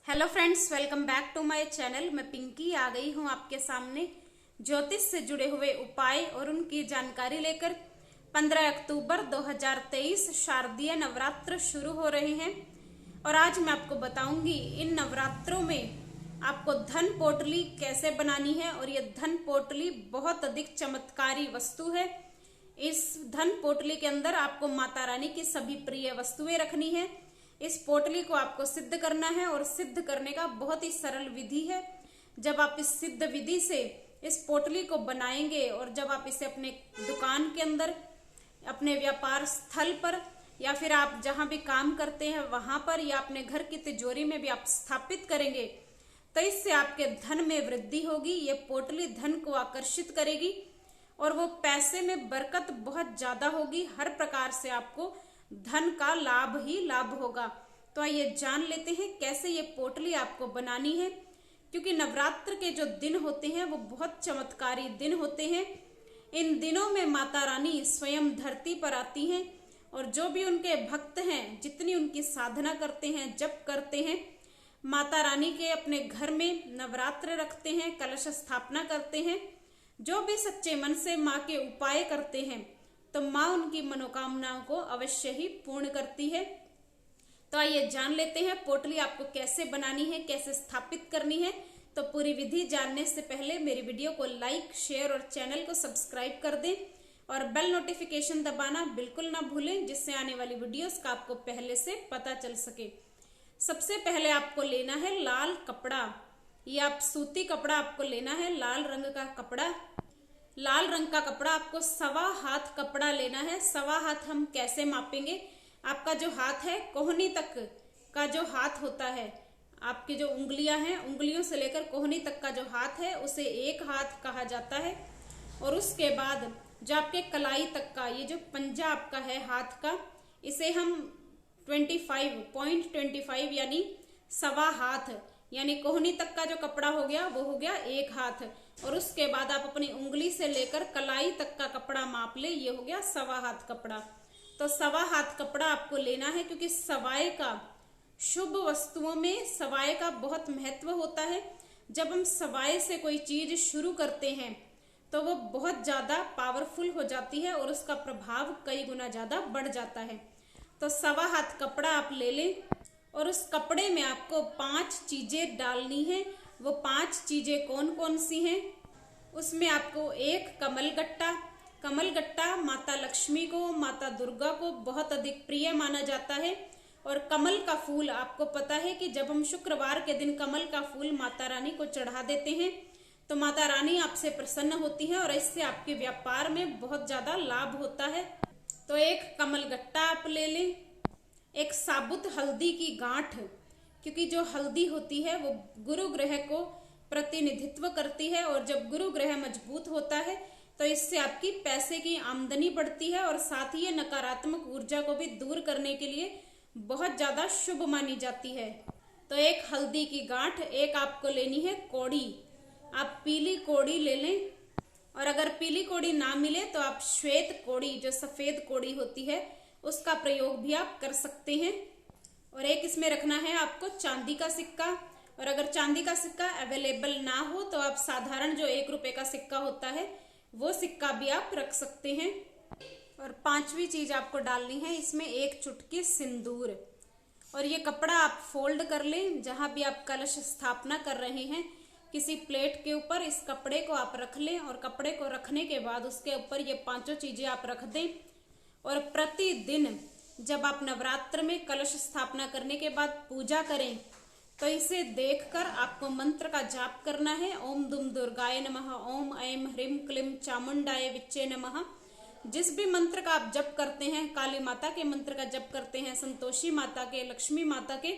Hello friends, welcome back to my channel. मैं पिंकी आ गई हूँ आपके सामने ज्योतिष से जुड़े हुए उपाय और उनकी जानकारी लेकर। 15 अक्टूबर 2023 शारदीय नवरात्र शुरू हो रहे हैं और आज मैं आपको बताऊंगी इन नवरात्रों में आपको धन पोटली कैसे बनानी है। और ये धन पोटली बहुत अधिक चमत्कारी वस्तु है। इस धन पोटली के अंदर आपको माता रानी की सभी प्रिय वस्तुएं रखनी है। इस पोटली को आपको सिद्ध करना है और सिद्ध करने का बहुत ही सरल विधि है। जब आप इस सिद्ध विधि से इस पोटली को बनाएंगे और जब आप इसे अपने दुकान के अंदर, अपने व्यापार स्थल पर या फिर आप जहां भी काम करते हैं वहां पर या अपने घर की तिजोरी में भी आप स्थापित करेंगे तो इससे आपके धन में वृद्धि होगी। ये पोटली धन को आकर्षित करेगी और वो पैसे में बरकत बहुत ज्यादा होगी। हर प्रकार से आपको धन का लाभ ही लाभ होगा। तो आइए जान लेते हैं कैसे ये पोटली आपको बनानी है। क्योंकि नवरात्र के जो दिन होते हैं वो बहुत चमत्कारी दिन होते हैं। इन दिनों में माता रानी स्वयं धरती पर आती हैं और जो भी उनके भक्त हैं, जितनी उनकी साधना करते हैं, जप करते हैं, माता रानी के अपने घर में नवरात्र रखते हैं, कलश स्थापना करते हैं, जो भी सच्चे मन से माँ के उपाय करते हैं तो माँ उनकी मनोकामनाओं को अवश्य ही पूर्ण करती है। तो आइए जान लेते हैं पोटली आपको कैसे बनानी है, कैसे स्थापित करनी है। तो पूरी विधि जानने से पहले मेरी वीडियो को लाइक, शेयर और चैनल को सब्सक्राइब कर दें और बेल नोटिफिकेशन दबाना बिल्कुल ना भूलें, जिससे आने वाली वीडियोस का आपको पहले से पता चल सके। सबसे पहले आपको लेना है लाल कपड़ा। ये आप सूती कपड़ा आपको लेना है, लाल रंग का कपड़ा। लाल रंग का कपड़ा आपको 1.25 हाथ कपड़ा लेना है। 1.25 हाथ हम कैसे मापेंगे? आपका जो हाथ है, कोहनी तक का जो हाथ होता है, आपकी जो उंगलियां हैं, उंगलियों से लेकर कोहनी तक का जो हाथ है उसे 1 हाथ कहा जाता है। और उसके बाद जो आपके कलाई तक का ये जो पंजा आपका है हाथ का, इसे हम 25.25 यानी 1.25 हाथ, यानी कोहनी तक का जो कपड़ा हो गया वो हो गया 1 हाथ। और उसके बाद आप अपनी उंगली से लेकर कलाई तक का कपड़ा माप ले, ये हो गया 1.25 हाथ कपड़ा। तो 1.25 हाथ कपड़ा आपको लेना है, क्योंकि सवाए का, शुभ वस्तुओं में सवाए का बहुत महत्व होता है। जब हम सवाए से कोई चीज शुरू करते हैं तो वो बहुत ज्यादा पावरफुल हो जाती है और उसका प्रभाव कई गुना ज्यादा बढ़ जाता है। तो 1.25 हाथ कपड़ा आप ले लें और उस कपड़े में आपको 5 चीजें डालनी है। वो 5 चीजें कौन कौन सी हैं? उसमें आपको एक कमलगट्टा। कमलगट्टा माता लक्ष्मी को, माता दुर्गा को बहुत अधिक प्रिय माना जाता है। और कमल का फूल, आपको पता है कि जब हम शुक्रवार के दिन कमल का फूल माता रानी को चढ़ा देते हैं तो माता रानी आपसे प्रसन्न होती है और इससे आपके व्यापार में बहुत ज्यादा लाभ होता है। तो एक कमलगट्टा आप ले लें। एक साबुत हल्दी की गांठ, क्योंकि जो हल्दी होती है वो गुरु ग्रह को प्रतिनिधित्व करती है और जब गुरु ग्रह मजबूत होता है तो इससे आपकी पैसे की आमदनी बढ़ती है और साथ ही ये नकारात्मक ऊर्जा को भी दूर करने के लिए बहुत ज्यादा शुभ मानी जाती है। तो एक हल्दी की गांठ, एक आपको लेनी है कौड़ी। आप पीली कौड़ी ले लें और अगर पीली कौड़ी ना मिले तो आप श्वेत कौड़ी, जो सफेद कौड़ी होती है, उसका प्रयोग भी आप कर सकते हैं। और एक इसमें रखना है आपको चांदी का सिक्का। और अगर चांदी का सिक्का अवेलेबल ना हो तो आप साधारण जो 1 रुपए का सिक्का होता है वो सिक्का भी आप रख सकते हैं। और 5वीं चीज आपको डालनी है इसमें 1 चुटकी सिंदूर। और ये कपड़ा आप फोल्ड कर लें, जहां भी आप कलश स्थापना कर रहे हैं किसी प्लेट के ऊपर इस कपड़े को आप रख लें। और कपड़े को रखने के बाद उसके ऊपर ये 5 चीजें आप रख दें। और प्रतिदिन जब आप नवरात्र में कलश स्थापना करने के बाद पूजा करें तो इसे देखकर आपको मंत्र का जाप करना है। ओम दुम दुर्गाय नमः, ओम ऐं ह्रीं क्लीं चामुंडाय विच्चे नमः। जिस भी मंत्र का आप जप करते हैं, काली माता के मंत्र का जप करते हैं, संतोषी माता के, लक्ष्मी माता के,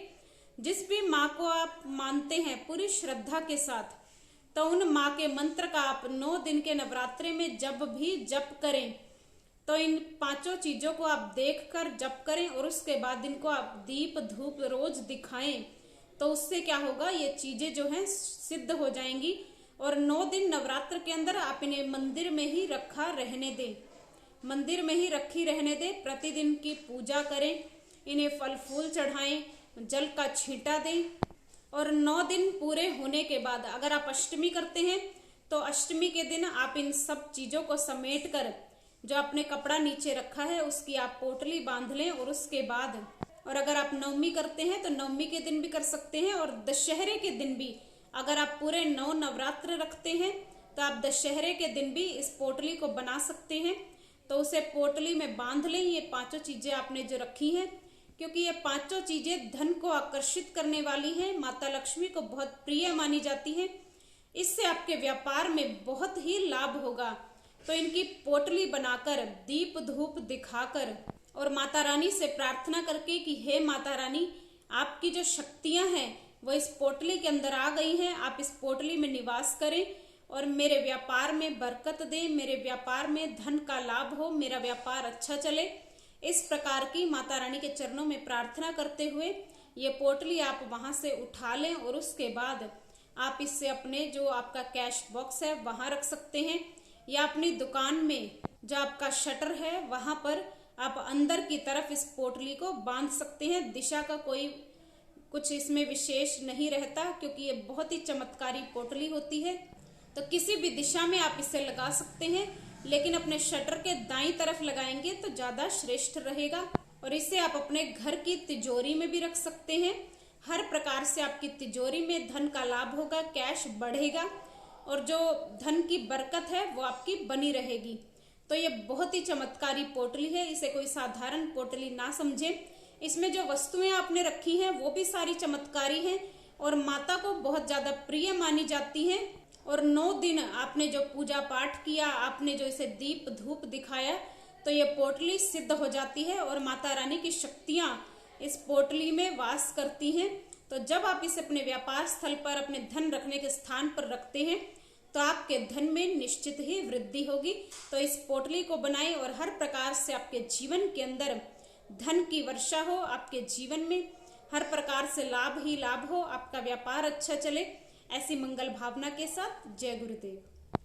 जिस भी माँ को आप मानते हैं पूरी श्रद्धा के साथ, तो उन माँ के मंत्र का आप 9 दिन के नवरात्रि में जब भी जप करें तो इन 5 चीजों को आप देखकर जप करें। और उसके बाद इनको आप दीप धूप रोज दिखाएं तो उससे क्या होगा, ये चीजें जो हैं सिद्ध हो जाएंगी। और 9 दिन नवरात्र के अंदर आप इन्हें मंदिर में ही रखा रहने दें, मंदिर में ही रखी रहने दें। प्रतिदिन की पूजा करें, इन्हें फल फूल चढ़ाएं, जल का छींटा दें और 9 दिन पूरे होने के बाद अगर आप अष्टमी करते हैं तो अष्टमी के दिन आप इन सब चीजों को समेट कर जो आपने कपड़ा नीचे रखा है उसकी आप पोटली बांध लें। और उसके बाद और अगर आप नवमी करते हैं तो नवमी के दिन भी कर सकते हैं, और दशहरे के दिन भी अगर आप पूरे 9 नवरात्र रखते हैं तो आप दशहरे के दिन भी इस पोटली को बना सकते हैं। तो उसे पोटली में बांध लें। ये 5 चीजें आपने जो रखी हैं, क्योंकि ये 5 चीजें धन को आकर्षित करने वाली हैं, माता लक्ष्मी को बहुत प्रिय मानी जाती है, इससे आपके व्यापार में बहुत ही लाभ होगा। तो इनकी पोटली बनाकर दीप धूप दिखाकर और माता रानी से प्रार्थना करके कि हे माता रानी, आपकी जो शक्तियां हैं वो इस पोटली के अंदर आ गई हैं, आप इस पोटली में निवास करें और मेरे व्यापार में बरकत दें, मेरे व्यापार में धन का लाभ हो, मेरा व्यापार अच्छा चले। इस प्रकार की माता रानी के चरणों में प्रार्थना करते हुए ये पोटली आप वहां से उठा लें और उसके बाद आप इससे अपने जो आपका कैश बॉक्स है वहां रख सकते हैं, या अपनी दुकान में जो आपका शटर है वहां पर आप अंदर की तरफ इस पोटली को बांध सकते हैं। दिशा का कोई कुछ इसमें विशेष नहीं रहता, क्योंकि ये बहुत ही चमत्कारी पोटली होती है। तो किसी भी दिशा में आप इसे लगा सकते हैं, लेकिन अपने शटर के दाईं तरफ लगाएंगे तो ज्यादा श्रेष्ठ रहेगा। और इसे आप अपने घर की तिजोरी में भी रख सकते हैं। हर प्रकार से आपकी तिजोरी में धन का लाभ होगा, कैश बढ़ेगा और जो धन की बरकत है वो आपकी बनी रहेगी। तो ये बहुत ही चमत्कारी पोटली है, इसे कोई साधारण पोटली ना समझें। इसमें जो वस्तुएं आपने रखी हैं वो भी सारी चमत्कारी हैं और माता को बहुत ज्यादा प्रिय मानी जाती हैं। और 9 दिन आपने जो पूजा पाठ किया, आपने जो इसे दीप धूप दिखाया, तो ये पोटली सिद्ध हो जाती है और माता रानी की शक्तियां इस पोटली में वास करती हैं। तो जब आप इसे अपने व्यापार स्थल पर, अपने धन रखने के स्थान पर रखते हैं तो आपके धन में निश्चित ही वृद्धि होगी। तो इस पोटली को बनाएं और हर प्रकार से आपके जीवन के अंदर धन की वर्षा हो, आपके जीवन में हर प्रकार से लाभ ही लाभ हो, आपका व्यापार अच्छा चले। ऐसी मंगल भावना के साथ जय गुरुदेव।